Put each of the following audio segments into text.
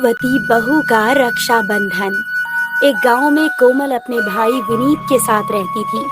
रूपवती बहू का रक्षाबंधन। एक गांव में कोमल अपने भाई विनीत के साथ रहती थी।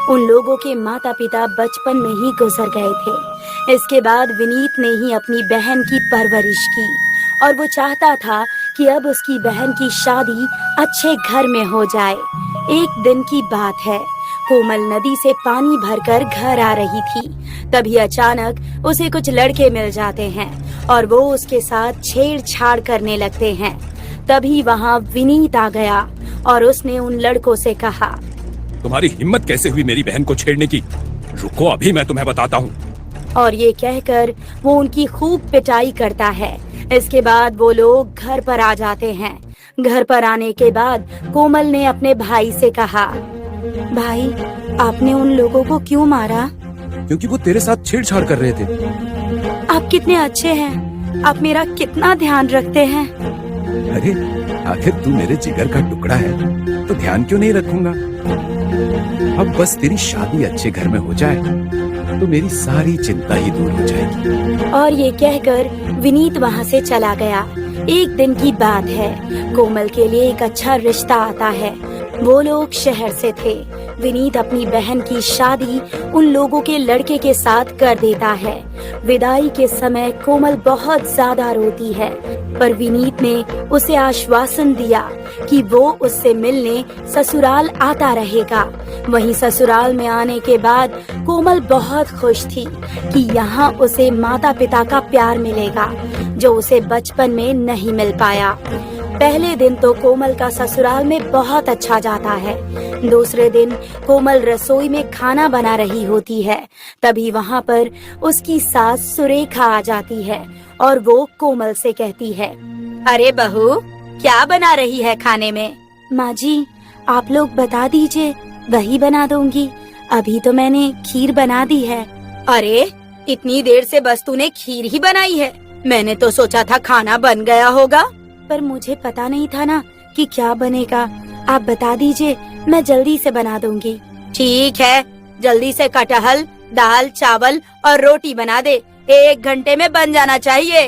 उन लोगों के माता पिता बचपन में ही गुजर गए थे। इसके बाद विनीत ने ही अपनी बहन की परवरिश की और वो चाहता था कि अब उसकी बहन की शादी अच्छे घर में हो जाए। एक दिन की बात है, कोमल नदी से पानी भरकर घर आ रही थी। तभी अचानक उसे कुछ लड़के मिल जाते हैं और वो उसके साथ छेड़छाड़ करने लगते हैं। तभी वहाँ विनीत आ गया और उसने उन लड़कों से कहा, तुम्हारी हिम्मत कैसे हुई मेरी बहन को छेड़ने की? रुको, अभी मैं तुम्हें बताता हूँ। और ये कहकर वो उनकी खूब पिटाई करता है। इसके बाद वो लोग घर पर आ जाते हैं। घर पर आने के बाद कोमल ने अपने भाई से कहा, भाई, आपने उन लोगों को क्यों मारा? क्योंकि वो तेरे साथ छेड़छाड़ कर रहे थे। आप कितने अच्छे हैं, आप मेरा कितना ध्यान रखते हैं। अरे, आखिर तू मेरे जिगर का टुकड़ा है तो ध्यान क्यों नहीं रखूंगा। अब बस तेरी शादी अच्छे घर में हो जाए तो मेरी सारी चिंता ही दूर हो जाएगी। और ये कहकर विनीत वहाँ से चला गया। एक दिन की बात है, कोमल के लिए एक अच्छा रिश्ता आता है। वो लोग शहर से थे। विनीत अपनी बहन की शादी उन लोगों के लड़के के साथ कर देता है। विदाई के समय कोमल बहुत ज्यादा रोती है, पर विनीत ने उसे आश्वासन दिया कि वो उससे मिलने ससुराल आता रहेगा। वहीं ससुराल में आने के बाद कोमल बहुत खुश थी कि यहाँ उसे माता पिता का प्यार मिलेगा, जो उसे बचपन में नहीं मिल पाया। पहले दिन तो कोमल का ससुराल में बहुत अच्छा जाता है। दूसरे दिन कोमल रसोई में खाना बना रही होती है। तभी वहाँ पर उसकी सास सुरेखा आ जाती है और वो कोमल से कहती है, अरे बहू, क्या बना रही है खाने में? माँ जी, आप लोग बता दीजिए, वही बना दूंगी। अभी तो मैंने खीर बना दी है। अरे, इतनी देर से बस तूने खीर ही बनाई है? मैंने तो सोचा था खाना बन गया होगा। पर मुझे पता नहीं था ना कि क्या बनेगा। आप बता दीजिए, मैं जल्दी से बना दूंगी। ठीक है, जल्दी से कटहल, दाल, चावल और रोटी बना दे। 1 घंटे में बन जाना चाहिए।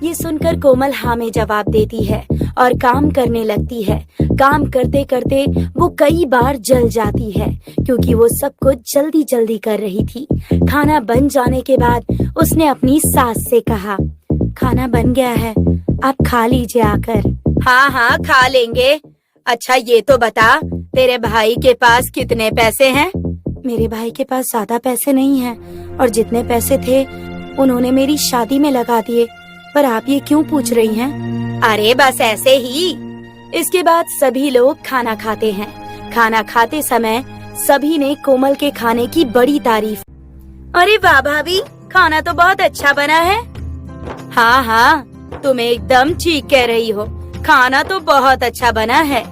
ये सुनकर कोमल हाँ में जवाब देती है और काम करने लगती है। काम करते करते वो कई बार जल जाती है, क्योंकि वो सब कुछ जल्दी जल्दी कर रही थी। खाना बन जाने के बाद उसने अपनी सास से कहा, खाना बन गया है, आप खा लीजिए आकर। हाँ हाँ, खा लेंगे। अच्छा, ये तो बता, तेरे भाई के पास कितने पैसे हैं? मेरे भाई के पास ज्यादा पैसे नहीं हैं, और जितने पैसे थे उन्होंने मेरी शादी में लगा दिए। पर आप ये क्यों पूछ रही हैं? अरे बस ऐसे ही। इसके बाद सभी लोग खाना खाते हैं। खाना खाते समय सभी ने कोमल के खाने की बड़ी तारीफ। अरे वाह भाभी, खाना तो बहुत अच्छा बना है। हाँ हाँ, तुम एकदम ठीक कह रही हो, खाना तो बहुत अच्छा बना है।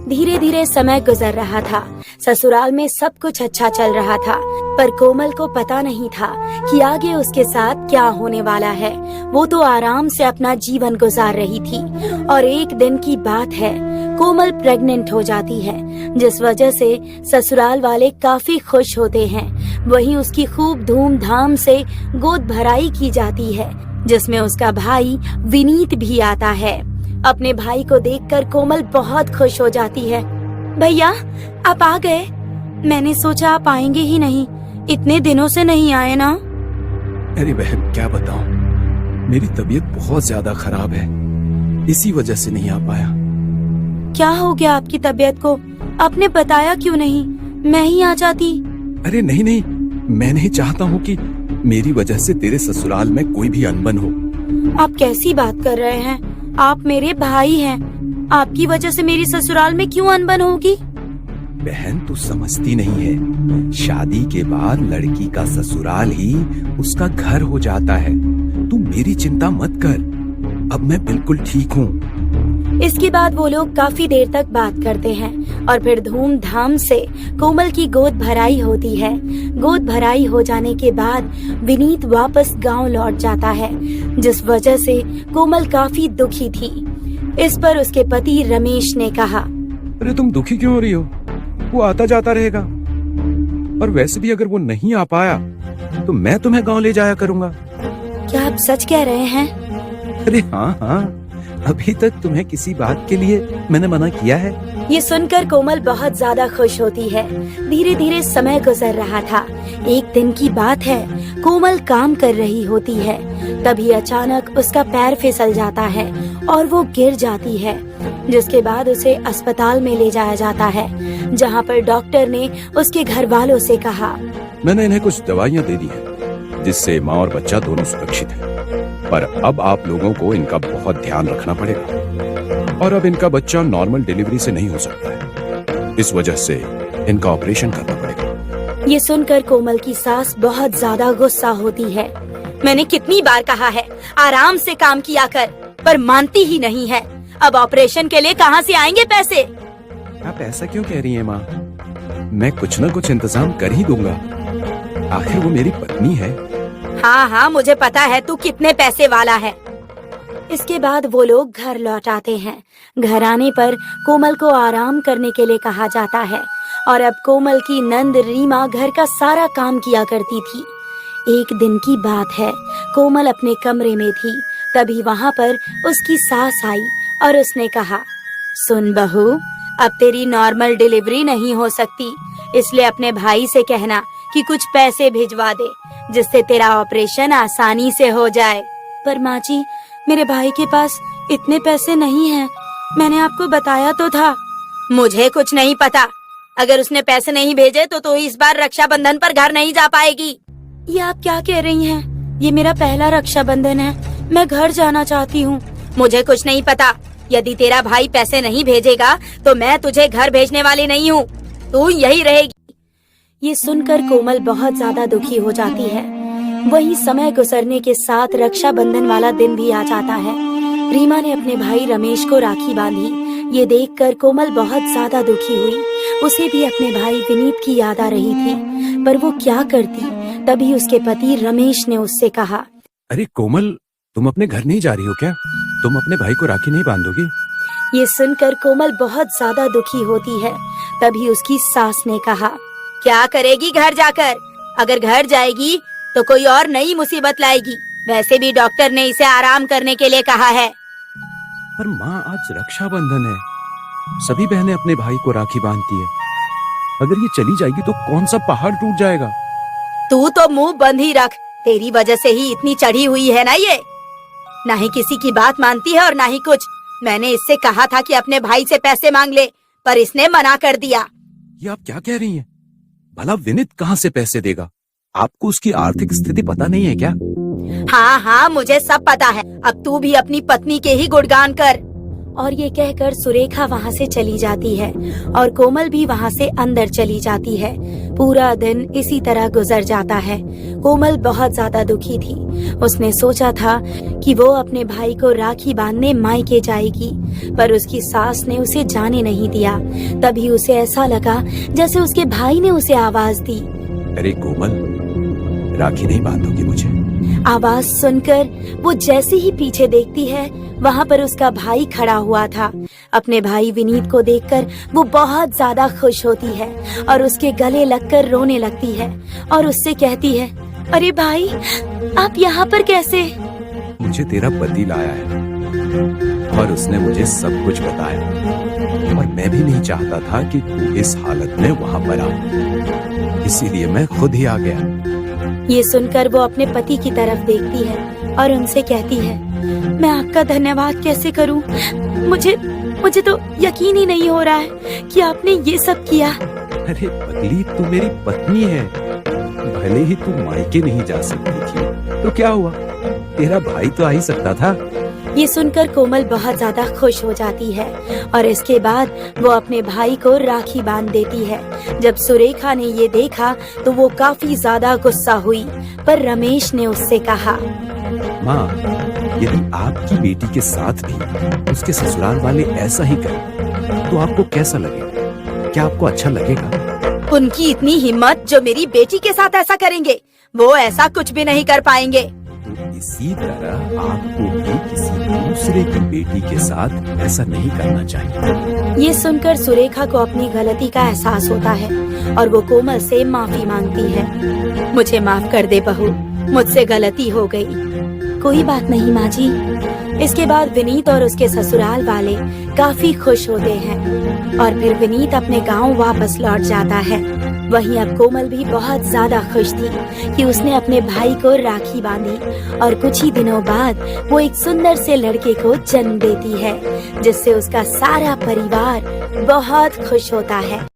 धीरे धीरे समय गुजर रहा था। ससुराल में सब कुछ अच्छा चल रहा था, पर कोमल को पता नहीं था कि आगे उसके साथ क्या होने वाला है। वो तो आराम से अपना जीवन गुजार रही थी और एक दिन की बात है, कोमल प्रेग्नेंट हो जाती है, जिस वजह से ससुराल वाले काफी खुश होते हैं। वहीं उसकी खूब धूमधाम से गोद भराई की जाती है, जिसमें उसका भाई विनीत भी आता है। अपने भाई को देखकर कोमल बहुत खुश हो जाती है। भैया, आप आ गए। मैंने सोचा आप आएंगे ही नहीं, इतने दिनों से नहीं आए ना। अरे बहन, क्या बताऊं, मेरी तबीयत बहुत ज्यादा खराब है, इसी वजह से नहीं आ पाया। क्या हो गया आपकी तबीयत को? आपने बताया क्यों नहीं? मैं ही आ जाती। अरे नहीं नहीं, मैं नहीं चाहता हूँ कि मेरी वजह से तेरे ससुराल में कोई भी अनबन हो। आप कैसी बात कर रहे हैं? आप मेरे भाई हैं। आपकी वजह से मेरी ससुराल में क्यों अनबन होगी? बहन, तू समझती नहीं है, शादी के बाद लड़की का ससुराल ही उसका घर हो जाता है। तू मेरी चिंता मत कर, अब मैं बिल्कुल ठीक हूँ। इसके बाद वो लोग काफी देर तक बात करते हैं और फिर धूमधाम से कोमल की गोद भराई होती है। गोद भराई हो जाने के बाद विनीत वापस गांव लौट जाता है, जिस वजह से कोमल काफी दुखी थी। इस पर उसके पति रमेश ने कहा, अरे तुम दुखी क्यों हो रही हो? वो आता जाता रहेगा, और वैसे भी अगर वो नहीं आ पाया तो मैं तुम्हें गांव ले जाया करूंगा। क्या आप सच कह रहे हैं? अरे हाँ हाँ, अभी तक तुम्हें किसी बात के लिए मैंने मना किया है? ये सुनकर कोमल बहुत ज्यादा खुश होती है। धीरे धीरे समय गुजर रहा था। एक दिन की बात है, कोमल काम कर रही होती है। तभी अचानक उसका पैर फिसल जाता है और वो गिर जाती है, जिसके बाद उसे अस्पताल में ले जाया जाता है, जहाँ पर डॉक्टर ने उसके घर वालों से कहा, मैंने इन्हें कुछ दवाइयाँ दे दी है, जिससे माँ और बच्चा दोनों सुरक्षित है। पर अब आप लोगों को इनका बहुत ध्यान रखना पड़ेगा और अब इनका बच्चा नॉर्मल डिलीवरी से नहीं हो सकता है। इस वजह से इनका ऑपरेशन करना पड़ेगा। ये सुनकर कोमल की सास बहुत ज्यादा गुस्सा होती है। मैंने कितनी बार कहा है आराम से काम किया कर, पर मानती ही नहीं है। अब ऑपरेशन के लिए कहाँ से आएंगे पैसे? आप ऐसा क्यों कह रही हैं माँ? मैं कुछ न कुछ इंतजाम कर ही दूंगा। आखिर वो मेरी पत्नी है। हाँ हाँ, मुझे पता है तू कितने पैसे वाला है। इसके बाद वो लोग घर लौट आते हैं। घर आने पर कोमल को आराम करने के लिए कहा जाता है और अब कोमल की नंद रीमा घर का सारा काम किया करती थी। एक दिन की बात है, कोमल अपने कमरे में थी। तभी वहाँ पर उसकी सास आई और उसने कहा, सुन बहू, अब तेरी नॉर्मल डिलीवरी नहीं हो सकती, इसलिए अपने भाई से कहना कि कुछ पैसे भिजवा दे, जिससे तेरा ऑपरेशन आसानी से हो जाए। पर माँ जी, मेरे भाई के पास इतने पैसे नहीं हैं। मैंने आपको बताया तो था। मुझे कुछ नहीं पता। अगर उसने पैसे नहीं भेजे तो इस बार रक्षाबंधन पर घर नहीं जा पाएगी। ये आप क्या कह रही हैं? ये मेरा पहला रक्षाबंधन है। मैं घर जाना चाहती हूँ। मुझे कुछ नहीं पता। यदि तेरा भाई पैसे नहीं भेजेगा तो मैं तुझे घर भेजने वाली नहीं हूँ। तू यही रहेगी। ये सुनकर कोमल बहुत ज्यादा दुखी हो जाती है। वही समय गुजरने के साथ रक्षाबंधन वाला दिन भी आ जाता है। रीमा ने अपने भाई रमेश को राखी बांधी। ये देखकर कोमल बहुत ज्यादा दुखी हुई। उसे भी अपने भाई विनीत की याद आ रही थी, पर वो क्या करती। तभी उसके पति रमेश ने उससे कहा, अरे कोमल, तुम अपने घर नहीं जा रही हो क्या? तुम अपने भाई को राखी नहीं बांधोगी? ये सुनकर कोमल बहुत ज्यादा दुखी होती है। तभी उसकी सास ने कहा, क्या करेगी घर जाकर? अगर घर जाएगी तो कोई और नई मुसीबत लाएगी। वैसे भी डॉक्टर ने इसे आराम करने के लिए कहा है। पर माँ, आज रक्षाबंधन है। सभी बहनें अपने भाई को राखी बांधती है। अगर ये चली जाएगी तो कौन सा पहाड़ टूट जाएगा? तू तो मुंह बंद ही रख। तेरी वजह से ही इतनी चढ़ी हुई है ना ये। ना ही किसी की बात मानती है और ना ही कुछ। मैंने इससे कहा था कि अपने भाई से पैसे मांग ले, पर इसने मना कर दिया। ये आप क्या कह रही हैं? भला विनीत कहाँ से पैसे देगा? आपको उसकी आर्थिक स्थिति पता नहीं है क्या? हाँ हाँ, मुझे सब पता है। अब तू भी अपनी पत्नी के ही गुणगान कर। और ये कहकर सुरेखा वहाँ से चली जाती है और कोमल भी वहाँ से अंदर चली जाती है। पूरा दिन इसी तरह गुजर जाता है। कोमल बहुत ज्यादा दुखी थी। उसने सोचा था कि वो अपने भाई को राखी बांधने मायके जाएगी, पर उसकी सास ने उसे जाने नहीं दिया। तभी उसे ऐसा लगा जैसे उसके भाई ने उसे आवाज दी, अरे कोमल, राखी नहीं बांधोगी मुझे? आवाज सुनकर वो जैसे ही पीछे देखती है, वहाँ पर उसका भाई खड़ा हुआ था। अपने भाई विनीत को देखकर वो बहुत ज्यादा खुश होती है और उसके गले लगकर रोने लगती है और उससे कहती है, अरे भाई, आप यहाँ पर कैसे? मुझे तेरा पति लाया है और उसने मुझे सब कुछ बताया और मैं भी नहीं चाहता था कि तू इस हालत में वहाँ पर आ, इसीलिए मैं खुद ही आ गया। ये सुनकर वो अपने पति की तरफ देखती है और उनसे कहती है, मैं आपका धन्यवाद कैसे करूं? मुझे तो यकीन ही नहीं हो रहा है कि आपने ये सब किया। अरे पगली, तू मेरी पत्नी है। भले ही तू मायके नहीं जा सकती थी तो क्या हुआ, तेरा भाई तो आ ही सकता था। ये सुनकर कोमल बहुत ज्यादा खुश हो जाती है और इसके बाद वो अपने भाई को राखी बांध देती है। जब सुरेखा ने ये देखा तो वो काफी ज्यादा गुस्सा हुई, पर रमेश ने उससे कहा, माँ, यदि आपकी बेटी के साथ भी उसके ससुराल वाले ऐसा ही करें तो आपको कैसा लगेगा? क्या आपको अच्छा लगेगा? उनकी इतनी हिम्मत जो मेरी बेटी के साथ ऐसा करेंगे, वो ऐसा कुछ भी नहीं कर पाएंगे। तो इसी तरह आपको भी किसी दूसरे की बेटी के साथ ऐसा नहीं करना चाहिए। ये सुनकर सुरेखा को अपनी गलती का एहसास होता है और वो कोमल से माफी मांगती है। मुझे माफ कर दे बहू, मुझसे गलती हो गई। कोई बात नहीं माँ जी, इसके बाद विनीत और उसके ससुराल वाले काफी खुश होते हैं और फिर विनीत अपने गांव वापस लौट जाता है। वहीं अब कोमल भी बहुत ज्यादा खुश थी कि उसने अपने भाई को राखी बांधी और कुछ ही दिनों बाद वो एक सुंदर से लड़के को जन्म देती है, जिससे उसका सारा परिवार बहुत खुश होता है।